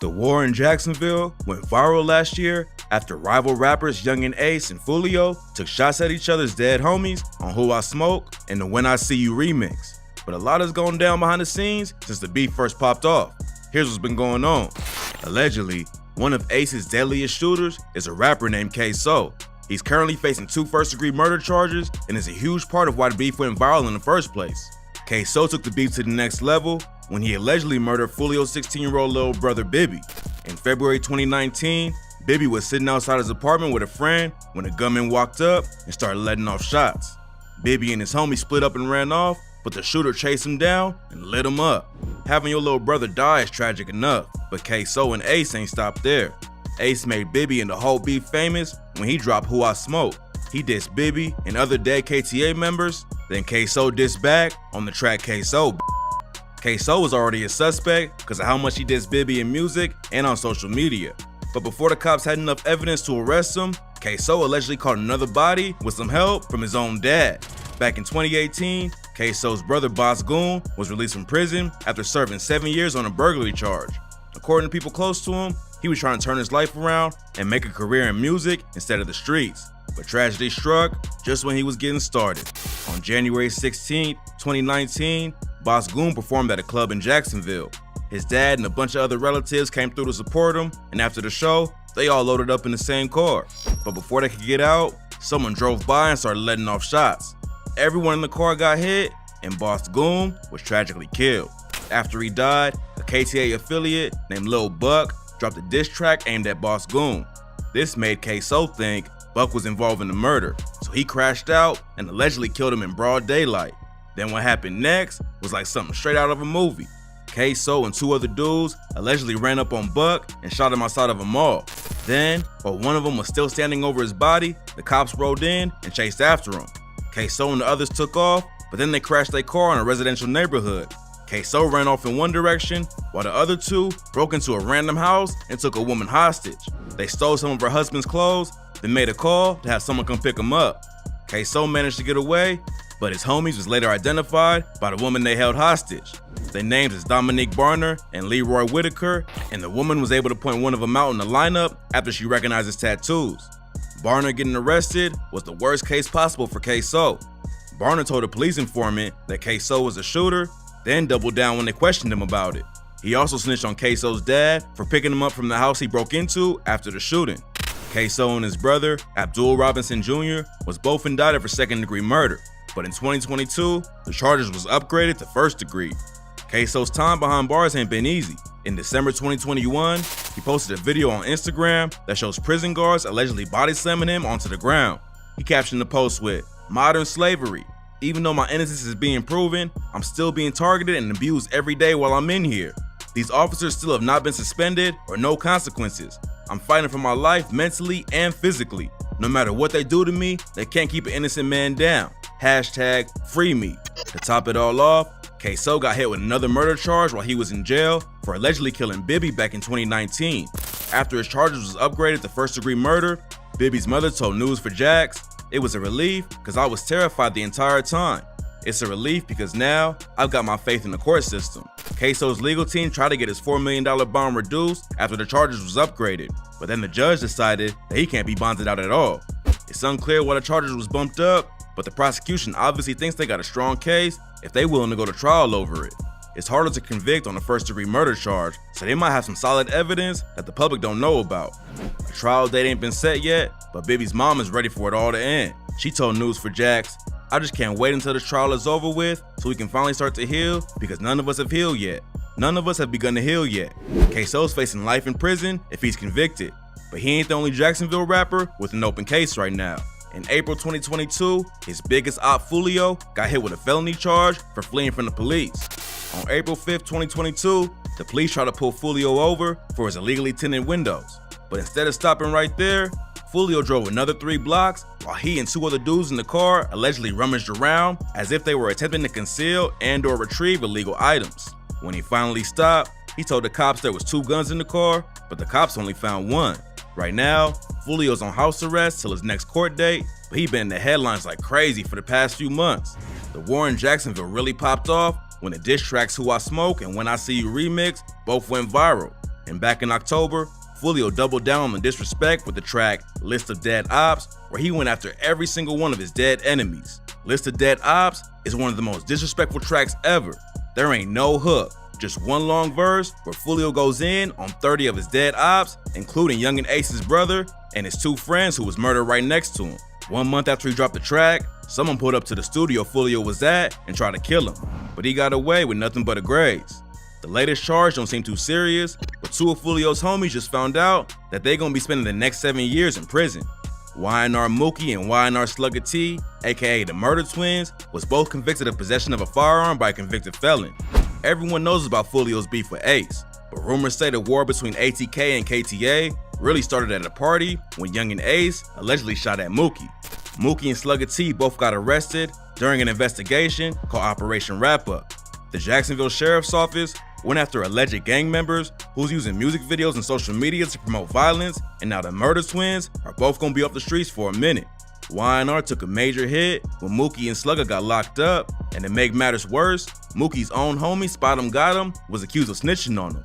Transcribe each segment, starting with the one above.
The war in Jacksonville went viral last year after rival rappers Young and Ace and Foolio took shots at each other's dead homies on Who I Smoke and the When I See You remix. But a lot has gone down behind the scenes since the beef first popped off. Here's what's been going on. Allegedly, one of Ace's deadliest shooters is a rapper named K-So. He's currently facing 2 first-degree murder charges and is a huge part of why the beef went viral in the first place. K-So took the beef to the next level when he allegedly murdered Foolio's 16-year-old little brother Bibby. In February 2019, Bibby was sitting outside his apartment with a friend when a gunman walked up and started letting off shots. Bibby and his homie split up and ran off, but the shooter chased him down and lit him up. Having your little brother die is tragic enough, but K-So and Ace ain't stopped there. Ace made Bibby and the whole beef famous when he dropped Who I Smoke. He dissed Bibby and other dead KTA members, then K-So dissed back on the track K-So. K-So was already a suspect because of how much he dissed Bibby in music and on social media. But before the cops had enough evidence to arrest him, K-So allegedly caught another body with some help from his own dad. Back in 2018, K-So's brother Boss Goon was released from prison after serving 7 years on a burglary charge. According to people close to him, he was trying to turn his life around and make a career in music instead of the streets. But tragedy struck just when he was getting started. On January 16, 2019, Boss Goon performed at a club in Jacksonville. His dad and a bunch of other relatives came through to support him, and after the show, they all loaded up in the same car. But before they could get out, someone drove by and started letting off shots. Everyone in the car got hit, and Boss Goon was tragically killed. After he died, a KTA affiliate named Lil Buck dropped a diss track aimed at Boss Goon. This made K-So think Buck was involved in the murder, so he crashed out and allegedly killed him in broad daylight. Then what happened next was like something straight out of a movie. K-So and 2 other dudes allegedly ran up on Buck and shot him outside of a mall. Then, while one of them was still standing over his body, the cops rolled in and chased after him. K-So and the others took off, but then they crashed their car in a residential neighborhood. K-So ran off in one direction, while the other 2 broke into a random house and took a woman hostage. They stole some of her husband's clothes, then made a call to have someone come pick him up. K-So managed to get away, but his homies was later identified by the woman they held hostage. Their names is Dominique Barner and Leroy Whitaker, and the woman was able to point one of them out in the lineup after she recognized his tattoos. Barner getting arrested was the worst case possible for K-So. Barner told a police informant that K-So was a shooter, then doubled down when they questioned him about it. He also snitched on K-So's dad for picking him up from the house he broke into after the shooting. K-So and his brother, Abdul Robinson Jr., was both indicted for second-degree murder, but in 2022, the charges was upgraded to first degree. K-So's time behind bars ain't been easy. In December 2021, he posted a video on Instagram that shows prison guards allegedly body slamming him onto the ground. He captioned the post with, "Modern slavery. Even though my innocence is being proven, I'm still being targeted and abused every day while I'm in here. These officers still have not been suspended or no consequences. I'm fighting for my life mentally and physically. No matter what they do to me, they can't keep an innocent man down. Hashtag free me." To top it all off, K-So got hit with another murder charge while he was in jail for allegedly killing Bibby back in 2019. After his charges was upgraded to first-degree murder, Bibby's mother told News4Jax, "It was a relief because I was terrified the entire time. It's a relief because now I've got my faith in the court system." K-So's legal team tried to get his $4 million bond reduced after the charges was upgraded, but then the judge decided that he can't be bonded out at all. It's unclear why the charges was bumped up, but the prosecution obviously thinks they got a strong case if they willing to go to trial over it. It's harder to convict on a first-degree murder charge, so they might have some solid evidence that the public don't know about. A trial date ain't been set yet, but Bibby's mom is ready for it all to end. She told News4Jax, "I just can't wait until this trial is over with so we can finally start to heal because none of us have healed yet. None of us have begun to heal yet." K-So's facing life in prison if he's convicted, but he ain't the only Jacksonville rapper with an open case right now. In April 2022, his biggest op Foolio got hit with a felony charge for fleeing from the police. On April 5th, 2022, the police tried to pull Foolio over for his illegally tinted windows. But instead of stopping right there, Foolio drove another 3 blocks while he and 2 other dudes in the car allegedly rummaged around as if they were attempting to conceal and/or retrieve illegal items. When he finally stopped, he told the cops there was 2 guns in the car, but the cops only found 1. Right now, Foolio's on house arrest till his next court date, but he been in the headlines like crazy for the past few months. The war in Jacksonville really popped off when the diss tracks Who I Smoke and When I See You remix both went viral. And back in October, Foolio doubled down on the disrespect with the track List of Dead Ops, where he went after every single one of his dead enemies. List of Dead Ops is one of the most disrespectful tracks ever. There ain't no hook, just one long verse where Foolio goes in on 30 of his dead ops, including Youngin Ace's brother and his 2 friends who was murdered right next to him. 1 month after he dropped the track, someone pulled up to the studio Foolio was at and tried to kill him, but he got away with nothing but a graze. The latest charge don't seem too serious, but 2 of Foolio's homies just found out that they gonna be spending the next 7 years in prison. YNR Mookie and YNR Slugger T, aka the Murder Twins, was both convicted of possession of a firearm by a convicted felon. Everyone knows about Foolio's beef with Ace, but rumors say the war between ATK and KTA really started at a party when Youngin Ace allegedly shot at Mookie. Mookie and Slugger T both got arrested during an investigation called Operation Wrap Up. The Jacksonville Sheriff's Office went after alleged gang members who's using music videos and social media to promote violence, and now the Murder Twins are both gonna be off the streets for a minute. YNR took a major hit when Mookie and Slugger got locked up, and to make matters worse, Mookie's own homie, Spot 'em Got 'em, was accused of snitching on him.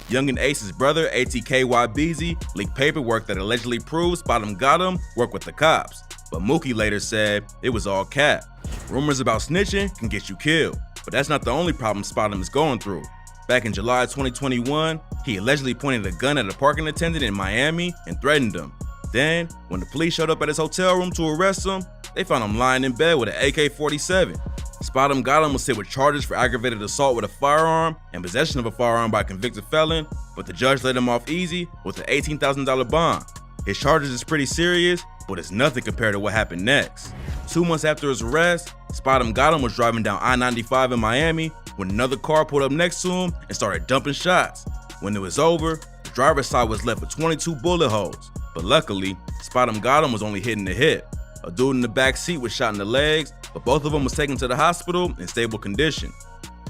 Youngin Ace's brother, ATKYBZ, leaked paperwork that allegedly proves Spot 'em Got 'em worked with the cops, but Mookie later said it was all cap. Rumors about snitching can get you killed, but that's not the only problem Spot 'em is going through. Back in July 2021, he allegedly pointed a gun at a parking attendant in Miami and threatened him. Then, when the police showed up at his hotel room to arrest him, they found him lying in bed with an AK-47. Spot 'em Got 'em was hit with charges for aggravated assault with a firearm and possession of a firearm by a convicted felon, but the judge let him off easy with an $18,000 bond. His charges is pretty serious, but it's nothing compared to what happened next. 2 months after his arrest, Spot 'em Got 'em was driving down I-95 in Miami when another car pulled up next to him and started dumping shots. When it was over, the driver's side was left with 22 bullet holes, but luckily, Spot 'em Got 'em was only hit in the hip. A dude in the back seat was shot in the legs, but both of them was taken to the hospital in stable condition.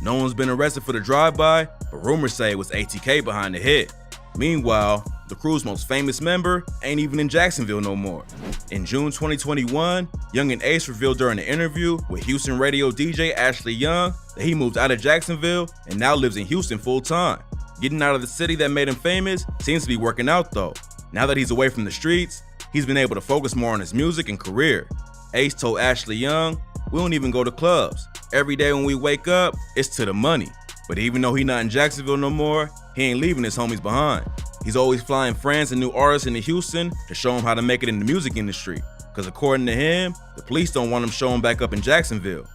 No one's been arrested for the drive-by, but rumors say it was ATK behind the hit. Meanwhile, the crew's most famous member ain't even in Jacksonville no more. In June 2021, Youngin Ace revealed during an interview with Houston radio DJ Ashley Young that he moved out of Jacksonville and now lives in Houston full-time. Getting out of the city that made him famous seems to be working out though. Now that he's away from the streets, he's been able to focus more on his music and career. Ace told Ashley Young, "We don't even go to clubs. Every day when we wake up, it's to the money." But even though he's not in Jacksonville no more, he ain't leaving his homies behind. He's always flying friends and new artists into Houston to show him how to make it in the music industry. Cause according to him, the police don't want him showing back up in Jacksonville.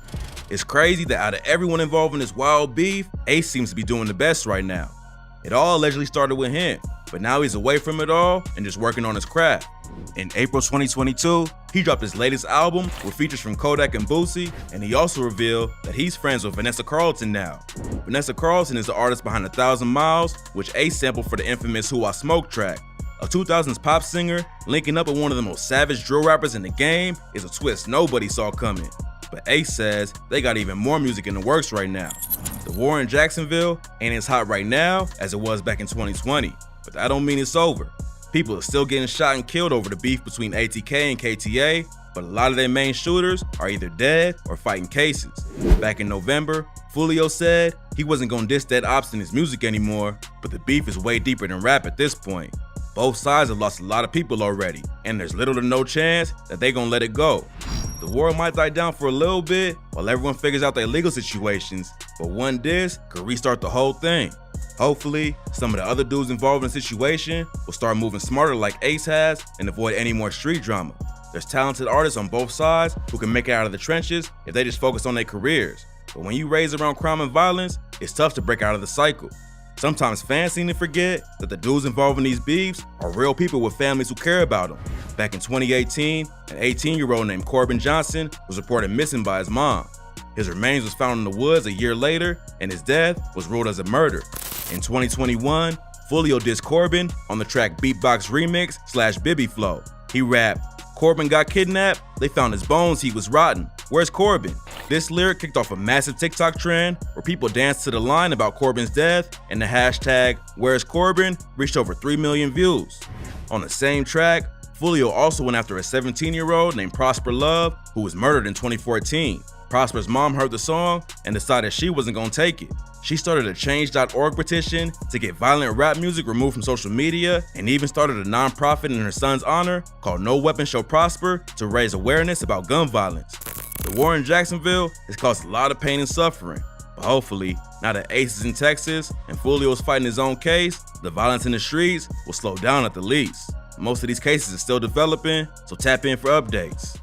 It's crazy that out of everyone involved in this wild beef, Ace seems to be doing the best right now. It all allegedly started with him, but now he's away from it all and just working on his craft. In April 2022, he dropped his latest album with features from Kodak and Boosie, and he also revealed that he's friends with Vanessa Carlton now. Vanessa Carlton is the artist behind 1,000 Miles, which Ace sampled for the infamous Who I Smoke track. A 2000s pop singer linking up with one of the most savage drill rappers in the game is a twist nobody saw coming. But Ace says they got even more music in the works right now. The war in Jacksonville ain't as hot right now as it was back in 2020, but that don't mean it's over. People are still getting shot and killed over the beef between ATK and KTA, but a lot of their main shooters are either dead or fighting cases. Back in November, Foolio said he wasn't gonna diss Dead Ops in his music anymore, but the beef is way deeper than rap at this point. Both sides have lost a lot of people already, and there's little to no chance that they gonna let it go. The war might die down for a little bit while everyone figures out their legal situations, but one diss could restart the whole thing. Hopefully, some of the other dudes involved in the situation will start moving smarter like Ace has and avoid any more street drama. There's talented artists on both sides who can make it out of the trenches if they just focus on their careers. But when you raise around crime and violence, it's tough to break out of the cycle. Sometimes fans seem to forget that the dudes involved in these beefs are real people with families who care about them. Back in 2018, an 18-year-old named Corbin Johnson was reported missing by his mom. His remains was found in the woods a year later, and his death was ruled as a murder. In 2021, Foolio dissed Corbin on the track Beatbox Remix /Bibby Flow. He rapped, "Corbin got kidnapped, they found his bones, he was rotten. Where's Corbin?" This lyric kicked off a massive TikTok trend where people danced to the line about Corbin's death, and the hashtag Where's Corbin reached over 3 million views. On the same track, Foolio also went after a 17-year-old named Prosper Love who was murdered in 2014. Prosper's mom heard the song and decided she wasn't gonna take it. She started a Change.org petition to get violent rap music removed from social media, and even started a nonprofit in her son's honor called No Weapon Shall Prosper to raise awareness about gun violence. The war in Jacksonville has caused a lot of pain and suffering, but hopefully, now that Ace is in Texas and Foolio is fighting his own case, the violence in the streets will slow down at the least. Most of these cases are still developing, so tap in for updates.